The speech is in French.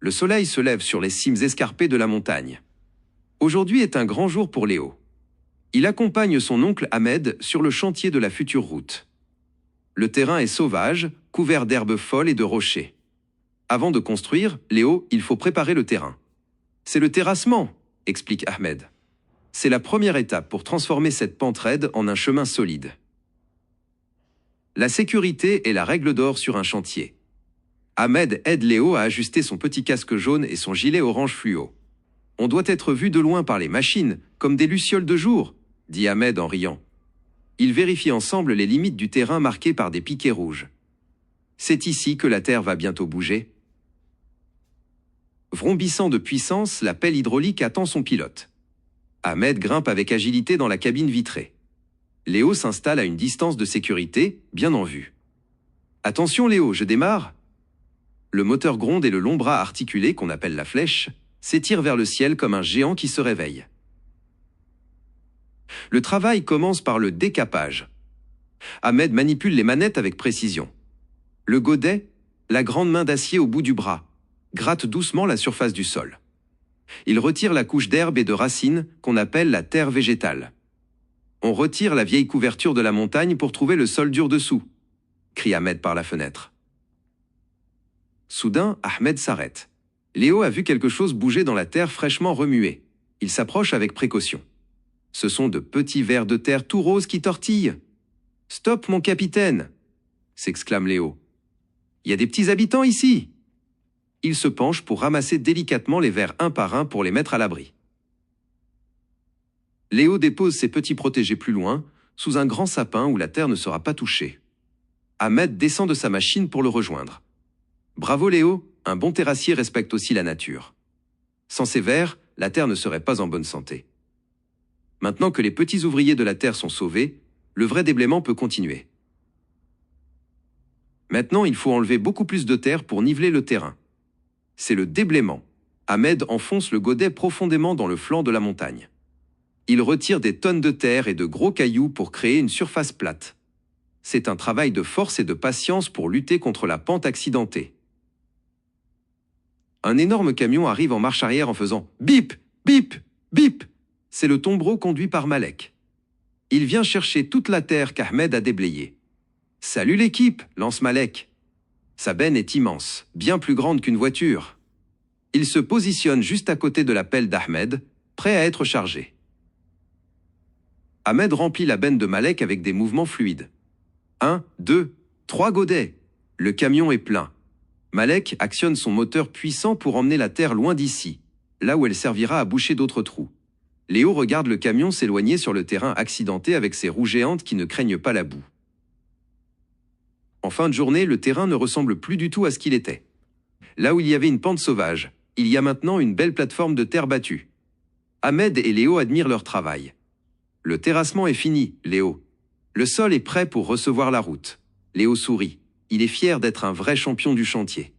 Le soleil se lève sur les cimes escarpées de la montagne. Aujourd'hui est un grand jour pour Léo. Il accompagne son oncle Ahmed sur le chantier de la future route. Le terrain est sauvage, couvert d'herbes folles et de rochers. Avant de construire, Léo, il faut préparer le terrain. C'est le terrassement, explique Ahmed. C'est la première étape pour transformer cette pente raide en un chemin solide. La sécurité est la règle d'or sur un chantier. Ahmed aide Léo à ajuster son petit casque jaune et son gilet orange fluo. On doit être vu de loin par les machines, comme des lucioles de jour, dit Ahmed en riant. Ils vérifient ensemble les limites du terrain marquées par des piquets rouges. C'est ici que la terre va bientôt bouger. Vrombissant de puissance, la pelle hydraulique attend son pilote. Ahmed grimpe avec agilité dans la cabine vitrée. Léo s'installe à une distance de sécurité, bien en vue. « Attention Léo, je démarre !» Le moteur gronde et le long bras articulé, qu'on appelle la flèche, s'étire vers le ciel comme un géant qui se réveille. Le travail commence par le décapage. Ahmed manipule les manettes avec précision. Le godet, la grande main d'acier au bout du bras, gratte doucement la surface du sol. Il retire la couche d'herbe et de racines qu'on appelle la terre végétale. On retire la vieille couverture de la montagne pour trouver le sol dur dessous, crie Ahmed par la fenêtre. Soudain, Ahmed s'arrête. Léo a vu quelque chose bouger dans la terre fraîchement remuée. Il s'approche avec précaution. Ce sont de petits vers de terre tout roses qui tortillent. « Stop, mon capitaine !» s'exclame Léo. « Il y a des petits habitants ici !» Il se penche pour ramasser délicatement les vers un par un pour les mettre à l'abri. Léo dépose ses petits protégés plus loin, sous un grand sapin où la terre ne sera pas touchée. Ahmed descend de sa machine pour le rejoindre. Bravo Léo, un bon terrassier respecte aussi la nature. Sans ces vers, la terre ne serait pas en bonne santé. Maintenant que les petits ouvriers de la terre sont sauvés, le vrai déblaiement peut continuer. Maintenant, il faut enlever beaucoup plus de terre pour niveler le terrain. C'est le déblaiement. Ahmed enfonce le godet profondément dans le flanc de la montagne. Il retire des tonnes de terre et de gros cailloux pour créer une surface plate. C'est un travail de force et de patience pour lutter contre la pente accidentée. Un énorme camion arrive en marche arrière en faisant « bip, bip, bip ». C'est le tombereau conduit par Malek. Il vient chercher toute la terre qu'Ahmed a déblayée. « Salut l'équipe !» lance Malek. Sa benne est immense, bien plus grande qu'une voiture. Il se positionne juste à côté de la pelle d'Ahmed, prêt à être chargé. Ahmed remplit la benne de Malek avec des mouvements fluides. 1, 2, 3 godets. Le camion est plein. Malek actionne son moteur puissant pour emmener la terre loin d'ici, là où elle servira à boucher d'autres trous. Léo regarde le camion s'éloigner sur le terrain accidenté avec ses roues géantes qui ne craignent pas la boue. En fin de journée, le terrain ne ressemble plus du tout à ce qu'il était. Là où il y avait une pente sauvage, il y a maintenant une belle plateforme de terre battue. Ahmed et Léo admirent leur travail. Le terrassement est fini, Léo. Le sol est prêt pour recevoir la route. Léo sourit. Il est fier d'être un vrai champion du chantier.